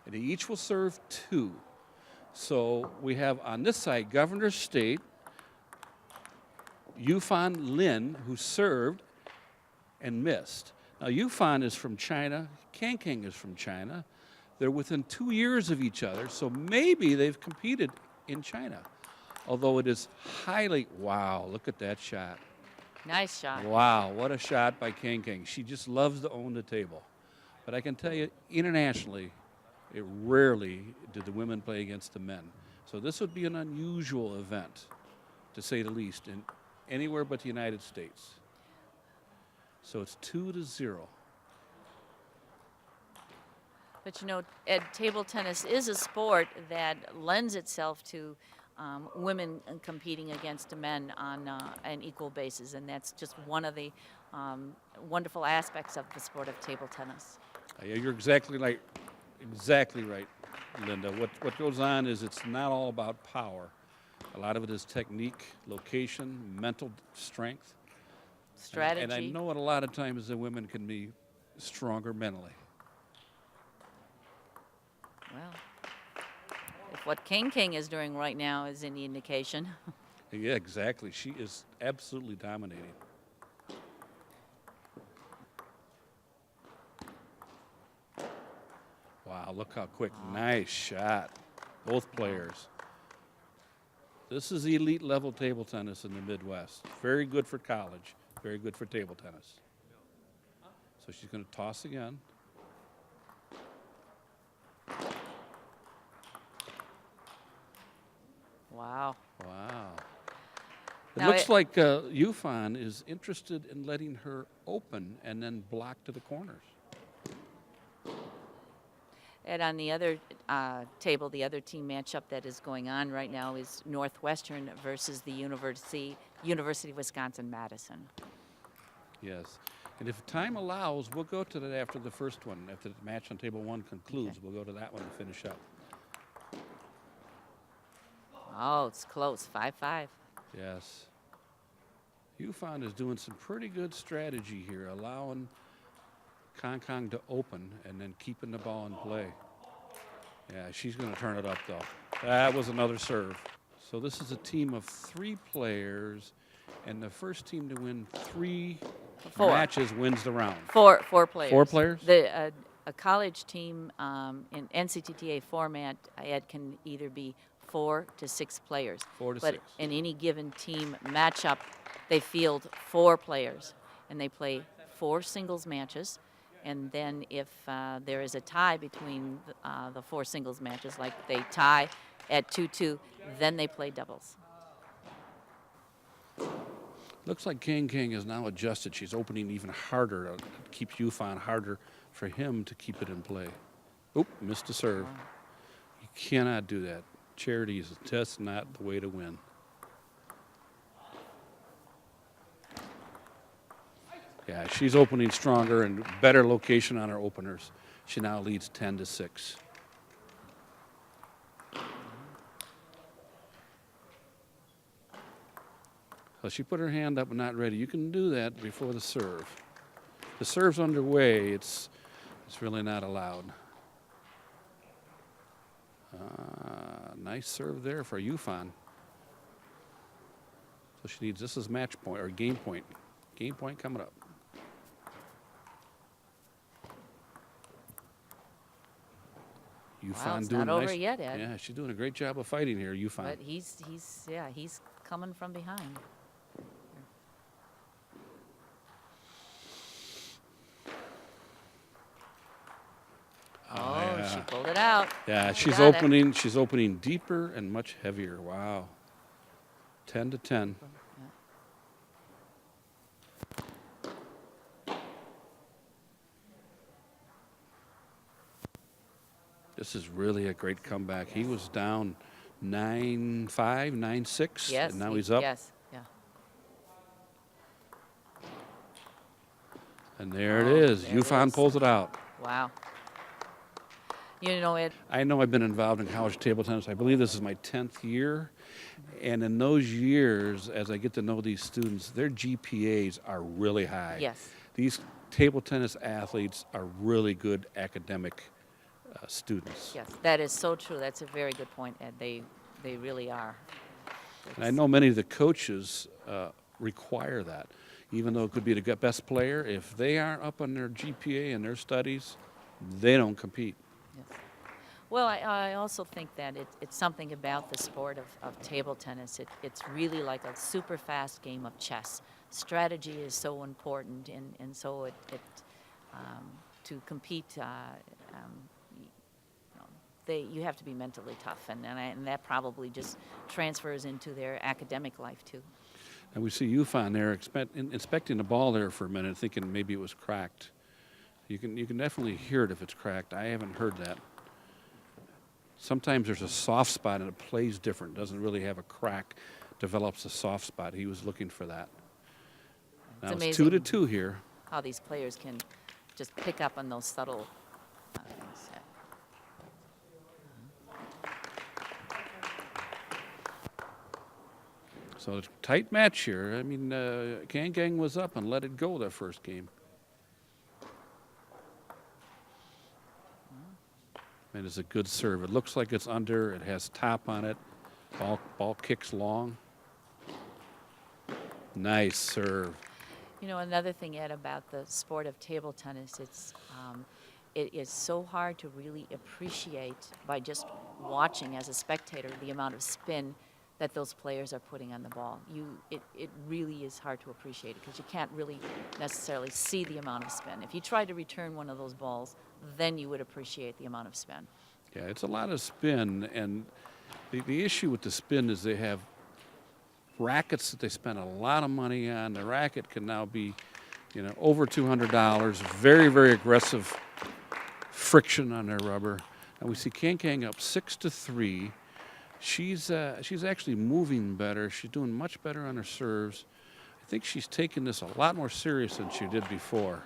and they each will serve 2. So we have on this side Governor State, Yufan Lin, who served and missed. Now Yufan is from China, Kang is from China. They're within 2 years of each other, so maybe they've competed in China. Although it is highly, wow, look at that shot. Nice shot. Wow, what a shot by Kang. She just loves to own the table. But I can tell you, internationally, it rarely do the women play against the men. So this would be an unusual event, to say the least, in anywhere but the United States. So it's 2-0. But you know, Ed, table tennis is a sport that lends itself to women competing against men on an equal basis, and that's just one of the wonderful aspects of the sport of table tennis. You're exactly right, Linda. What goes on is it's not all about power. A lot of it is technique, location, mental strength. Strategy. And I know it a lot of times the women can be stronger mentally. Well, if what Kang is doing right now is any indication. Yeah, exactly. She is absolutely dominating. Wow, look how quick. Nice shot. Both players. This is elite level table tennis in the Midwest. Very good for college. Very good for table tennis. So she's going to toss again. Wow. Wow. It Now looks like Yufan is interested in letting her open and then block to the corners. And on the other table, the other team matchup that is going on right now is Northwestern versus the University of Wisconsin-Madison. Yes. And if time allows, we'll go to that after the first one. After the match on table 1 concludes, we'll go to that one to finish up. Oh, it's close, 5-5. Yes. Yufan is doing some pretty good strategy here, allowing Kang to open and then keeping the ball in play. Yeah, she's going to turn it up, though. That was another serve. So this is a team of 3 players, and the first team to win 3 matches wins the round. 4 players. 4 players? A college team in NCTTA format, it can either be 4 to 6 players. 4 to but 6. In any given team matchup, they field 4 players, and they play 4 singles matches. And then if there is a tie between the 4 singles matches, like they tie at 2-2, then they play doubles. Looks like Kang has now adjusted. She's opening even harder to keep Yufan harder for him to keep it in play. Oop, missed a serve. You cannot do that. Charity is just not the way to win. Yeah, she's opening stronger and better location on her openers. She now leads 10-6. So she put her hand up and not ready. You can do that before the serve. The serve's underway. It's really not allowed. Nice serve there for Yufan. So she needs, this is match point or game point. Game point coming up. Wow, it's not over yet, Ed. Yeah, she's doing a great job of fighting here, Yufan. But he's coming from behind. Oh, yeah. She pulled it out. Yeah, she's opening deeper and much heavier. Wow. 10-10. This is really a great comeback. He was down 9-5, 9-6, yes, and now he's up. Yes, yeah. And there it is. Yufan pulls it out. Wow. You know it. I know I've been involved in college table tennis. I believe this is my 10th year. And in those years, as I get to know these students, their GPAs are really high. Yes. These table tennis athletes are really good academic students. Yes, that is so true. That's a very good point, Ed. They really are. And I know many of the coaches require that. Even though it could be the best player, if they aren't up on their GPA and their studies, they don't compete. Yes. Well, I also think that it's something about the sport of table tennis. It's really like a super fast game of chess. Strategy is so important, and so to compete, you have to be mentally tough, and that probably just transfers into their academic life too. And we see Yufan there inspecting the ball there for a minute, thinking maybe it was cracked. You can definitely hear it if it's cracked. I haven't heard that. Sometimes there's a soft spot and it plays different. Doesn't really have a crack, develops a soft spot. He was looking for that. Now it's 2-2 here. How these players can just pick up on those subtle things. So it's a tight match here. I mean, Kang was up and let it go that first game. And it's a good serve. It looks like it's under. It has top on it. Ball kicks long. Nice serve. You know, another thing, Ed, about the sport of table tennis, it is so hard to really appreciate by just watching as a spectator the amount of spin that those players are putting on the ball. It really is hard to appreciate it because you can't really necessarily see the amount of spin. If you tried to return one of those balls, then you would appreciate the amount of spin. Yeah, it's a lot of spin, and the issue with the spin is they have rackets that they spend a lot of money on. The racket can now be, over $200. Very, very aggressive friction on their rubber. And we see Kang up 6-3. She's actually moving better. She's doing much better on her serves. I think she's taking this a lot more serious than she did before.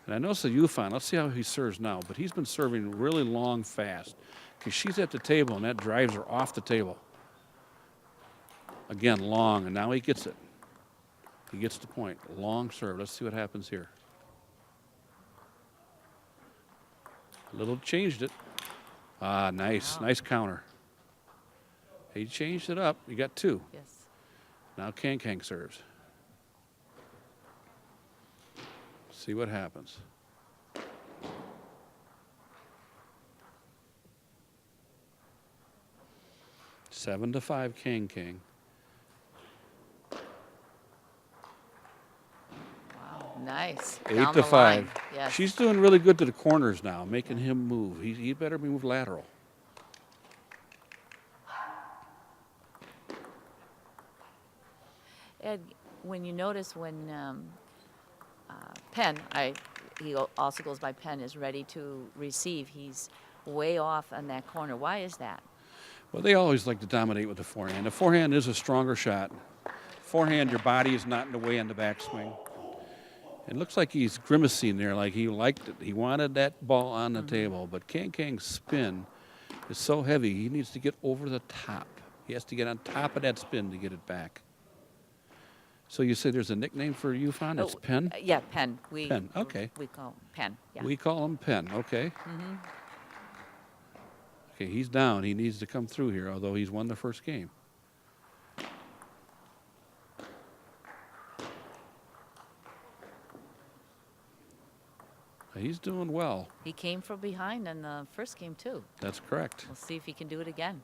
And I notice the Yufan, let's see how he serves now, but he's been serving really long fast because she's at the table and that drives her off the table. Again, long, and now he gets it. He gets the point. Long serve. Let's see what happens here. A little changed it. Ah, nice. Wow. Nice counter. He changed it up. You got two. Yes. Now Kang serves. See what happens. Seven to 5 Kang. Wow, nice. 8 to 5. Yes. She's doing really good to the corners now, making him move. He better move lateral. Ed, when you notice when Penn, he also goes by Penn, is ready to receive, he's way off on that corner. Why is that? Well, they always like to dominate with the forehand. The forehand is a stronger shot. Forehand, your body is not in the way on the backswing. It looks like he's grimacing there, like he liked it. He wanted that ball on the table, but Kang's spin is so heavy, he needs to get over the top. He has to get on top of that spin to get it back. So you say there's a nickname for Yufan? It's Penn? Yeah, Penn. Penn, okay. We call him Penn, yeah. We call him Penn, okay. Okay, he's down. He needs to come through here, although he's won the first game. He's doing well. He came from behind in the first game, too. That's correct. We'll see if he can do it again.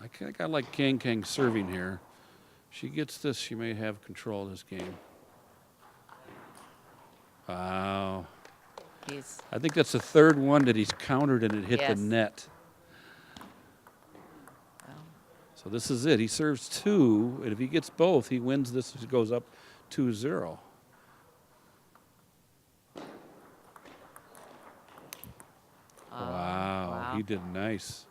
I think I like Kang serving here. She gets this, she may have control of this game. Wow. I think that's the third one that he's countered and it hit the net. Well. So this is it. He serves two, and if he gets both, he wins this. He goes up 2-0. Wow, he did nice.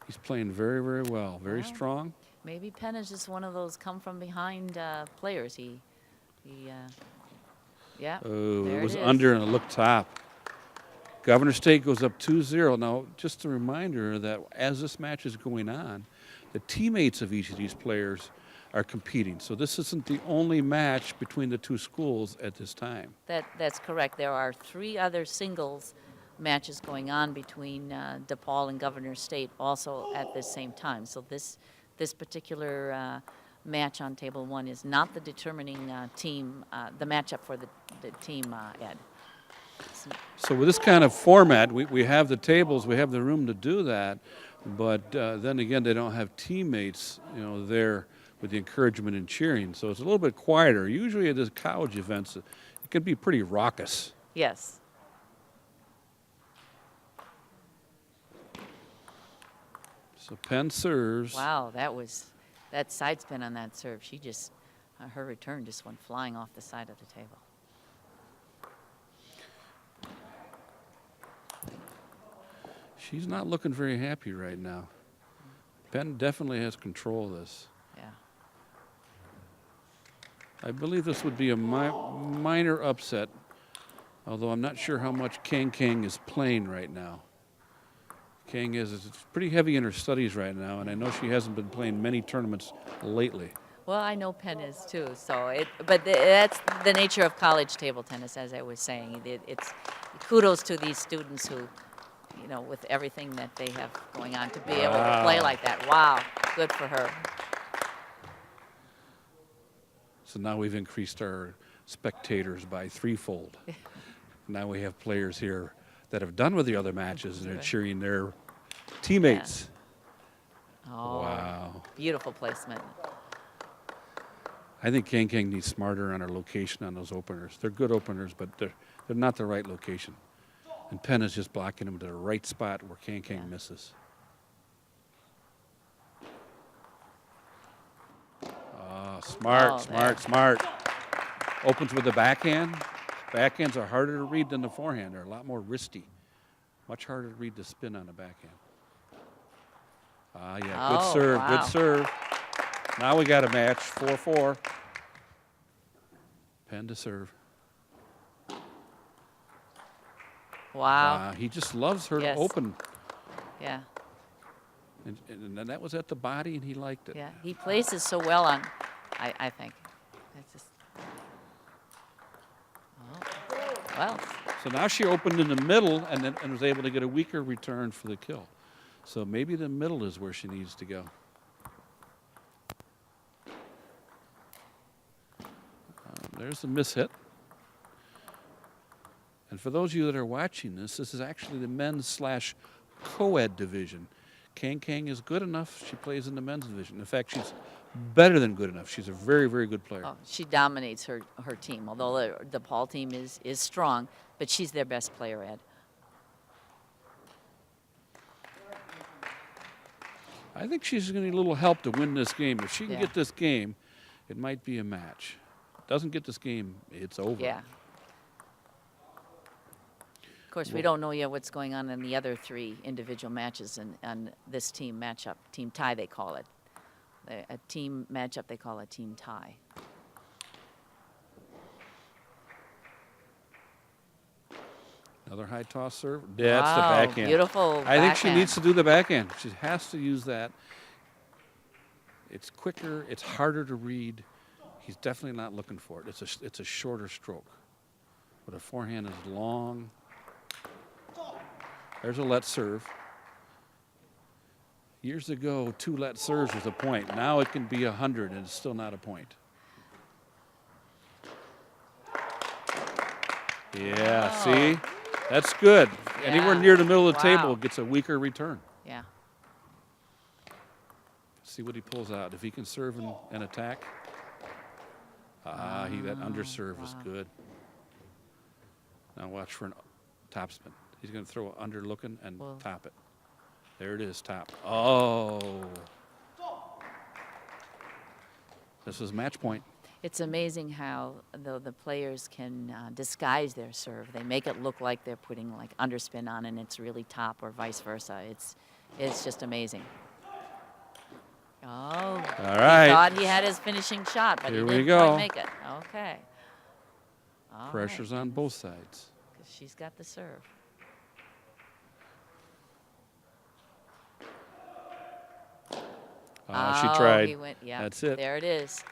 He's playing very, very well. Very strong. Maybe Penn is just one of those come-from-behind players. Yeah. Oh, it was under and it looked top. Governor State goes up 2-0. Now, just a reminder that as this match is going on, the teammates of each of these players are competing. So this isn't the only match between the two schools at this time. That's correct. There are 3 other singles matches going on between DePaul and Governor State also at the same time. So this particular match on table 1 is not the determining team, the matchup for the team, Ed. So with this kind of format, we have the tables, we have the room to do that, but then again, they don't have teammates, there with the encouragement and cheering. So it's a little bit quieter. Usually at the college events, it can be pretty raucous. Yes. So Penn serves. Wow, that side spin on that serve. She just, her return just went flying off the side of the table. She's not looking very happy right now. Penn definitely has control of this. Yeah. I believe this would be a minor upset, although I'm not sure how much Kang is playing right now. Kang is pretty heavy in her studies right now, and I know she hasn't been playing many tournaments lately. Well, I know Penn is too. So, that's the nature of college table tennis, as I was saying. It's kudos to these students who, with everything that they have going on, to be able to play like that. Wow, good for her. So now we've increased our spectators by threefold. Now we have players here that have done with the other matches and are cheering their teammates. Yeah. Oh, wow. Beautiful placement. I think Kang needs smarter on her location on those openers. They're good openers, but they're not the right location. And Penn is just blocking them to the right spot where Kang misses. Smart. Opens with the backhand. Backhands are harder to read than the forehand. They're a lot more wristy. Much harder to read the spin on the backhand. Good serve, wow. Good serve. Now we got a match, 4-4. Penn to serve. Wow. He just loves her to open. Yeah. And that was at the body, and he liked it. Yeah, he places so well on, I think. It's just, well. So now she opened in the middle and was able to get a weaker return for the kill. So maybe the middle is where she needs to go. There's the miss hit. And for those of you that are watching this is actually the men's / co-ed division. Kang is good enough. She plays in the men's division. In fact, she's better than good enough. She's a very, very good player. Oh, she dominates her team, although the DePaul team is strong, but she's their best player, Ed. I think she's going to need a little help to win this game. If she can Yeah. get this game, it might be a match. Doesn't get this game, it's over. Yeah. Of course, we don't know yet what's going on in the other 3 individual matches and this team matchup, team tie they call it. A team matchup they call a team tie. Another high toss serve. Yeah, that's the Wow, backhand. beautiful I think she backhand. needs to do the backhand. She has to use that. It's quicker. It's harder to read. He's definitely not looking for it. It's a shorter stroke. But a forehand is long. There's a let serve. Years ago, 2 let serves was a point. Now it can be 100 and it's still not a point. Yeah, see? That's good. Yeah. Anywhere near the middle of the Wow. table gets a weaker return. Yeah. See what he pulls out. If he can serve and attack. That underserve is good. Now watch for an topspin. He's going to throw it under looking and top it. There it is, top. Oh. This is match point. It's amazing how the players can disguise their serve. They make it look like they're putting like underspin on and it's really top or vice versa. It's just amazing. Oh, all right. He thought he had his finishing shot, but Here he we didn't go. quite make it. Okay. All Pressure's right. on both sides. 'Cause she's got the serve. She tried. He went, yeah. That's it. There it is.